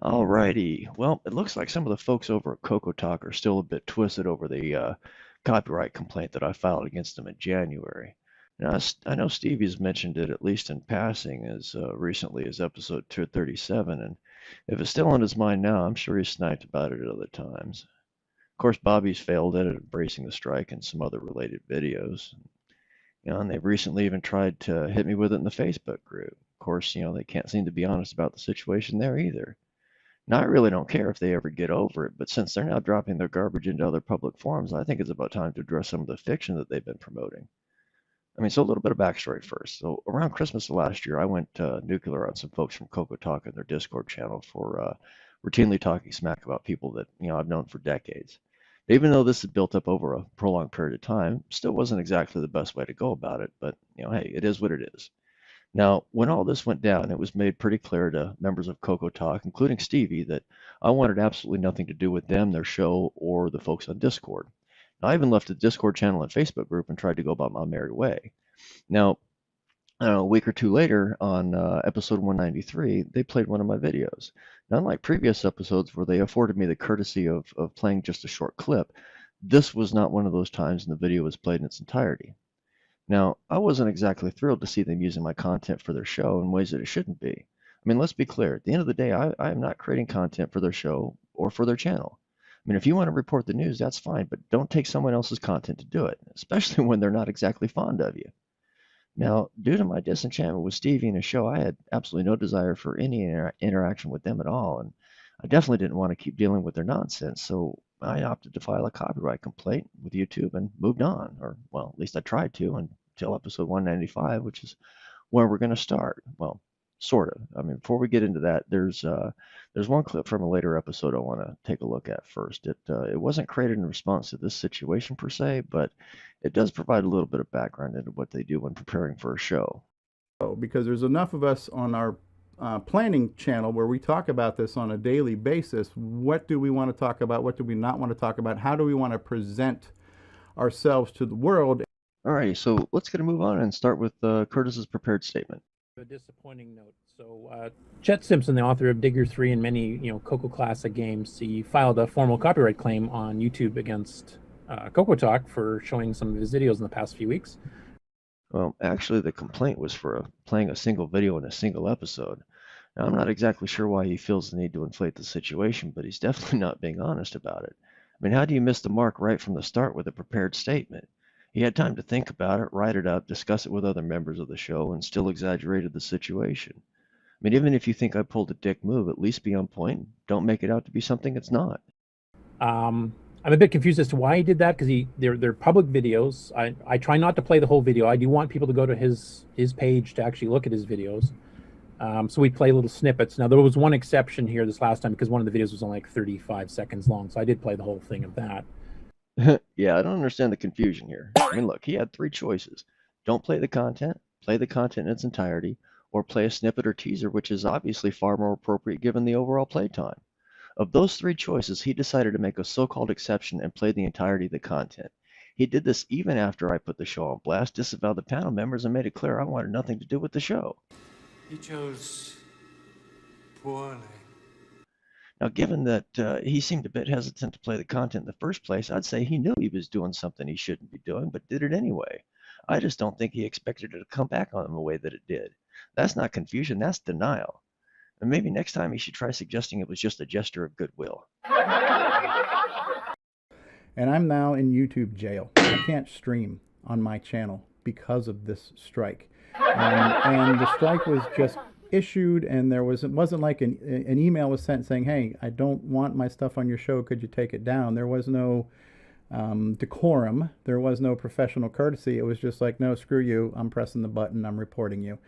Alrighty. Well, it looks like some of the folks over at CoCoTALK are still a bit twisted over the copyright complaint that I filed against them in January. Now, I know Stevie's mentioned it at least in passing as recently as episode 237, and if it's still on his mind now, I'm sure he's sniped about it at other times. Of course, Bobby's failed at embracing the strike and some other related videos. And they've recently even tried to hit me with it in the Facebook group. Of course, they can't seem to be honest about the situation there either. Now, I really don't care if they ever get over it, but since they're now dropping their garbage into other public forums, I think it's about time to address some of the fiction that they've been promoting. So a little bit of backstory first. So around Christmas of last year, I went nuclear on some folks from CoCoTalk and their Discord channel for routinely talking smack about people that I've known for decades. Even though this had built up over a prolonged period of time, still wasn't exactly the best way to go about it. But hey, it is what it is. Now, when all this went down, it was made pretty clear to members of CoCoTalk, including Stevie, that I wanted absolutely nothing to do with them, their show, or the folks on Discord. I even left the Discord channel and Facebook group and tried to go about my merry way. Now, I don't know, a week or two later, on episode 193, they played one of my videos. Now, unlike previous episodes where they afforded me the courtesy of playing just a short clip, this was not one of those times, and the video was played in its entirety. Now, I wasn't exactly thrilled to see them using my content for their show in ways that it shouldn't be. Let's be clear. At the end of the day, I am not creating content for their show or for their channel. If you want to report the news, that's fine, but don't take someone else's content to do it, especially when they're not exactly fond of you. Now, due to my disenchantment with Stevie and his show, I had absolutely no desire for any interaction with them at all, and I definitely didn't want to keep dealing with their nonsense, so I opted to file a copyright complaint with YouTube and moved on, or, well, at least I tried to until episode 195, which is where we're going to start. Well, sort of. Before we get into that, there's one clip from a later episode I want to take a look at first. It wasn't created in response to this situation per se, but it does provide a little bit of background into what they do when preparing for a show. Because there's enough of us on our planning channel where we talk about this on a daily basis. What do we want to talk about? What do we not want to talk about? How do we want to present ourselves to the world? Alrighty, so let's get a move on and start with Curtis's prepared statement. A disappointing note. So, Chet Simpson, the author of Digger 3 and many, Coco Classic games, he filed a formal copyright claim on YouTube against CoCoTalk for showing some of his videos in the past few weeks. Well, actually, the complaint was for playing a single video in a single episode. Now, I'm not exactly sure why he feels the need to inflate the situation, but he's definitely not being honest about it. How do you miss the mark right from the start with a prepared statement? He had time to think about it, write it up, discuss it with other members of the show, and still exaggerated the situation. Even if you think I pulled a dick move, at least be on point. Don't make it out to be something it's not. I'm a bit confused as to why he did that because they're public videos. I try not to play the whole video. I do want people to go to his page to actually look at his videos. So we play little snippets. Now there was one exception here this last time because one of the videos was only like 35 seconds long, so I did play the whole thing of that. Yeah, I don't understand the confusion here. Look, he had three choices. Don't play the content in its entirety, or play a snippet or teaser, which is obviously far more appropriate given the overall playtime. Of those three choices, he decided to make a so-called exception and play the entirety of the content. He did this even after I put the show on blast, disavowed the panel members, and made it clear I wanted nothing to do with the show. He chose poorly. Now, given that he seemed a bit hesitant to play the content in the first place, I'd say he knew he was doing something he shouldn't be doing, but did it anyway. I just don't think he expected it to come back on him the way that it did. That's not confusion, that's denial. And maybe next time he should try suggesting it was just a gesture of goodwill. And I'm now in YouTube jail. I can't stream on my channel because of this strike. And the strike was just issued, and it wasn't like an email was sent saying, hey, I don't want my stuff on your show, could you take it down? There was no decorum, there was no professional courtesy. It was just like, no, screw you, I'm pressing the button, I'm reporting you.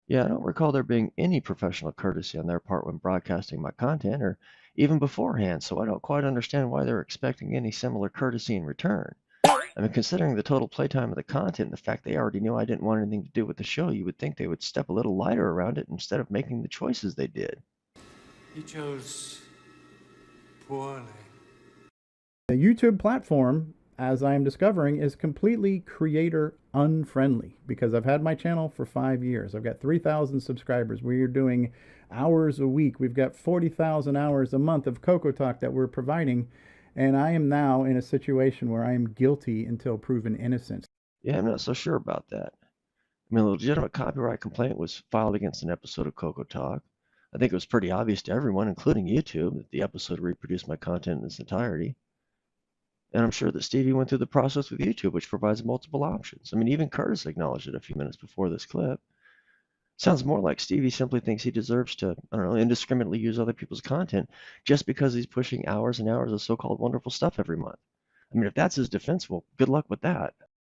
Yeah, I don't recall there being any professional courtesy on their part when broadcasting my content, or even beforehand, so I don't quite understand why they're expecting any similar courtesy in return. Considering the total playtime of the content and the fact they already knew I didn't want anything to do with the show, you would think they would step a little lighter around it instead of making the choices they did. He chose poorly. The YouTube platform, as I am discovering, is completely creator unfriendly because I've had my channel for 5 years. I've got 3,000 subscribers. We are doing hours a week. We've got 40,000 hours a month of CoCoTALK that we're providing. And I am now in a situation where I am guilty until proven innocent. Yeah, I'm not so sure about that. I mean, a legitimate copyright complaint was filed against an episode of CoCoTALK. I think it was pretty obvious to everyone, including YouTube, that the episode reproduced my content in its entirety. And I'm sure that Stevie went through the process with YouTube, which provides multiple options. I mean, even Curtis acknowledged it a few minutes before this clip. Sounds more like Stevie simply thinks he deserves to, I don't know, indiscriminately use other people's content just because he's pushing hours and hours of so-called wonderful stuff every month. I mean, if that's his defense, well, good luck with that.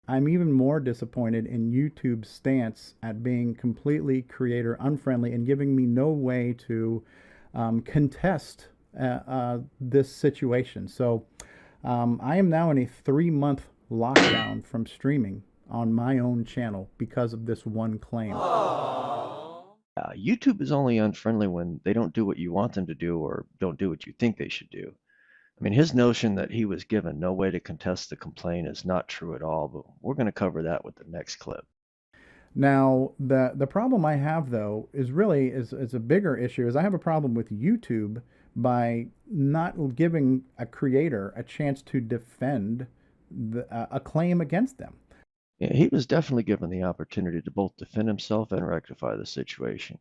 I'm even more disappointed in YouTube's stance at being completely creator unfriendly and giving me no way to contest this situation. So I am now in a 3-month lockdown from streaming on my own channel because of this one claim. YouTube is only unfriendly when they don't do what you want them to do or don't do what you think they should do. I mean, his notion that he was given no way to contest the complaint is not true at all, but we're going to cover that with the next clip. Now, the problem I have though is really is a bigger issue. Is I have a problem with YouTube by not giving a creator a chance to defend a claim against them. Yeah, he was definitely given the opportunity to both defend himself and rectify the situation.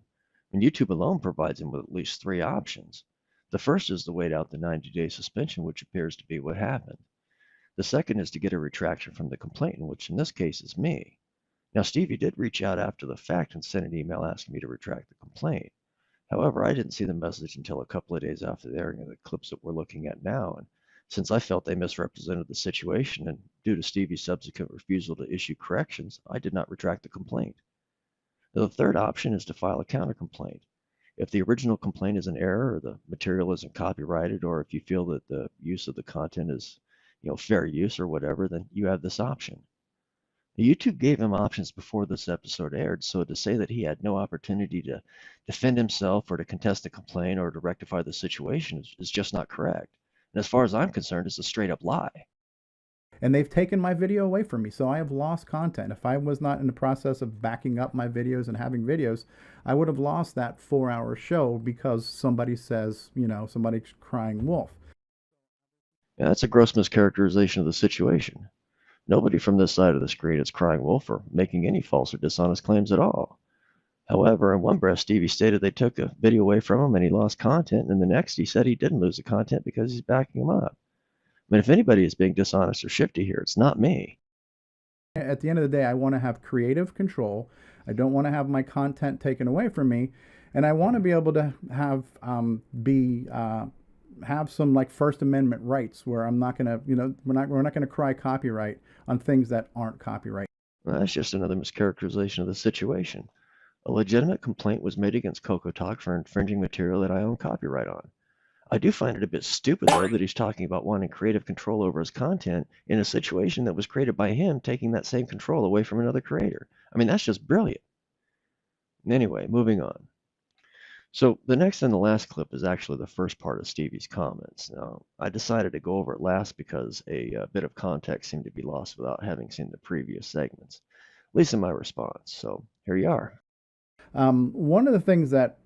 And YouTube alone provides him with at least 3 options. The first is to wait out the 90-day suspension, which appears to be what happened. The second is to get a retraction from the complainant, which in this case is me. Now, Stevie did reach out after the fact and sent an email asking me to retract the complaint. However, I didn't see the message until a couple of days after the airing of the clips that we're looking at now, and since I felt they misrepresented the situation and due to Stevie's subsequent refusal to issue corrections, I did not retract the complaint. Now, the third option is to file a countercomplaint. If the original complaint is an error or the material isn't copyrighted, or if you feel that the use of the content is, fair use or whatever, then you have this option. YouTube gave him options before this episode aired, so to say that he had no opportunity to defend himself or to contest the complaint or to rectify the situation is just not correct. And as far as I'm concerned, it's a straight up lie. And they've taken my video away from me, so I have lost content. If I was not in the process of backing up my videos and having videos, I would have lost that 4-hour show because somebody says, somebody's crying wolf. Yeah, that's a gross mischaracterization of the situation. Nobody from this side of the screen is crying wolf or making any false or dishonest claims at all. However, in one breath, Stevie stated they took a video away from him and he lost content, and in the next he said he didn't lose the content because he's backing him up. I mean, if anybody is being dishonest or shifty here, it's not me. At the end of the day, I want to have creative control. I don't want to have my content taken away from me, and I want to be able to have have some like First Amendment rights where I'm not gonna, we're not gonna cry copyright on things that aren't copyright. Well, that's just another mischaracterization of the situation. A legitimate complaint was made against CoCoTALK for infringing material that I own copyright on. I do find it a bit stupid, though, that he's talking about wanting creative control over his content in a situation that was created by him taking that same control away from another creator. I mean, that's just brilliant. Anyway, moving on. So the next and the last clip is actually the first part of Stevie's comments. Now, I decided to go over it last because a bit of context seemed to be lost without having seen the previous segments, at least in my response. So here you are. One of the things that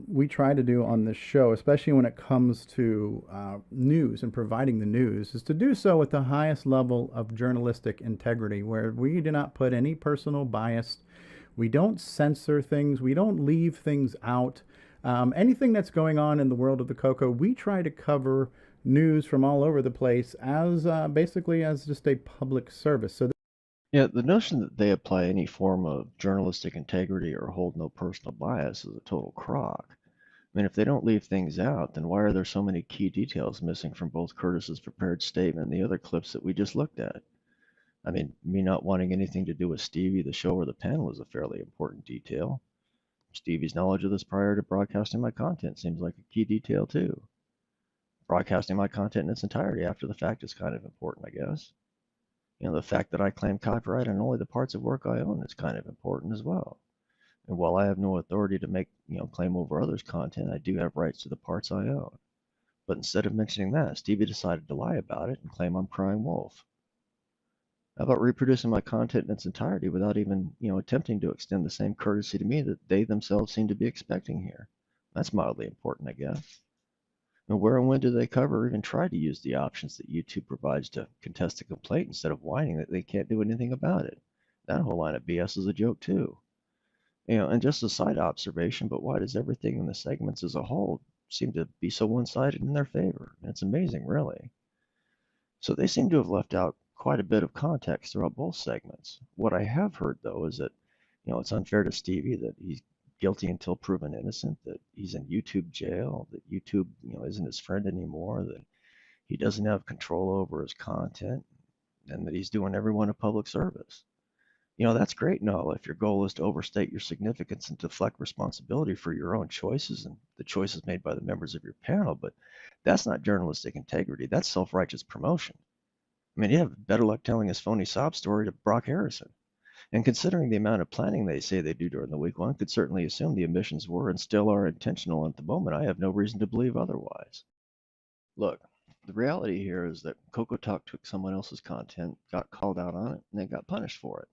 we try to do on this show, especially when it comes to news and providing the news, is to do so with the highest level of journalistic integrity, where we do not put any personal bias. We don't censor things. We don't leave things out. Anything that's going on in the world of the Coco, we try to cover news from all over the place as basically as just a public service. So. Yeah, the notion that they apply any form of journalistic integrity or hold no personal bias is a total crock. I mean, if they don't leave things out, then why are there so many key details missing from both Curtis's prepared statement and the other clips that we just looked at? I mean, me not wanting anything to do with Stevie, the show, or the panel is a fairly important detail. Stevie's knowledge of this prior to broadcasting my content seems like a key detail too. Broadcasting my content in its entirety after the fact is kind of important, I guess. The fact that I claim copyright on only the parts of work I own is kind of important as well. And while I have no authority to make, claim over others' content, I do have rights to the parts I own. But instead of mentioning that, Stevie decided to lie about it and claim I'm crying wolf. How about reproducing my content in its entirety without even, attempting to extend the same courtesy to me that they themselves seem to be expecting here? That's mildly important, I guess. And where and when do they cover or even try to use the options that YouTube provides to contest a complaint instead of whining that they can't do anything about it? That whole line of BS is a joke too. And just a side observation, but why does everything in the segments as a whole seem to be so one-sided in their favor? And it's amazing, really. So they seem to have left out quite a bit of context throughout both segments. What I have heard, though, is that, it's unfair to Stevie that he's guilty until proven innocent, that he's in YouTube jail, that YouTube, isn't his friend anymore, that he doesn't have control over his content, and that he's doing everyone a public service. That's great and all if your goal is to overstate your significance and deflect responsibility for your own choices and the choices made by the members of your panel, but that's not journalistic integrity. That's self-righteous promotion. I mean, you have better luck telling his phony sob story to Brock Harrison. And considering the amount of planning they say they do during the week, one could certainly assume the omissions were and still are intentional. And at the moment, I have no reason to believe otherwise. Look, the reality here is that CoCoTALK took someone else's content, got called out on it, and then got punished for it.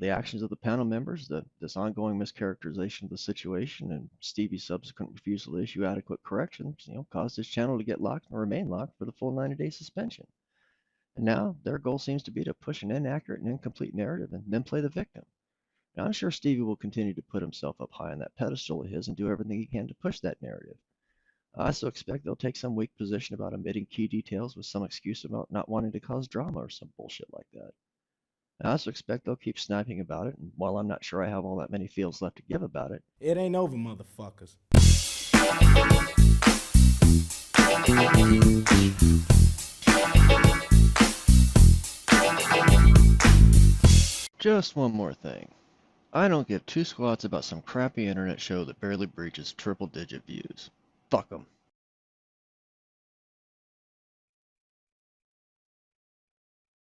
The actions of the panel members, this ongoing mischaracterization of the situation, and Stevie's subsequent refusal to issue adequate corrections, caused his channel to get locked and remain locked for the full 90-day suspension. And now their goal seems to be to push an inaccurate and incomplete narrative and then play the victim. Now, I'm sure Stevie will continue to put himself up high on that pedestal of his and do everything he can to push that narrative. I also expect they'll take some weak position about omitting key details with some excuse about not wanting to cause drama or some bullshit like that. I also expect they'll keep sniping about it, and while I'm not sure I have all that many feels left to give about it, it ain't over, motherfuckers. just one more thing. I don't give two squats about some crappy internet show that barely breaches triple-digit views. Fuck 'em.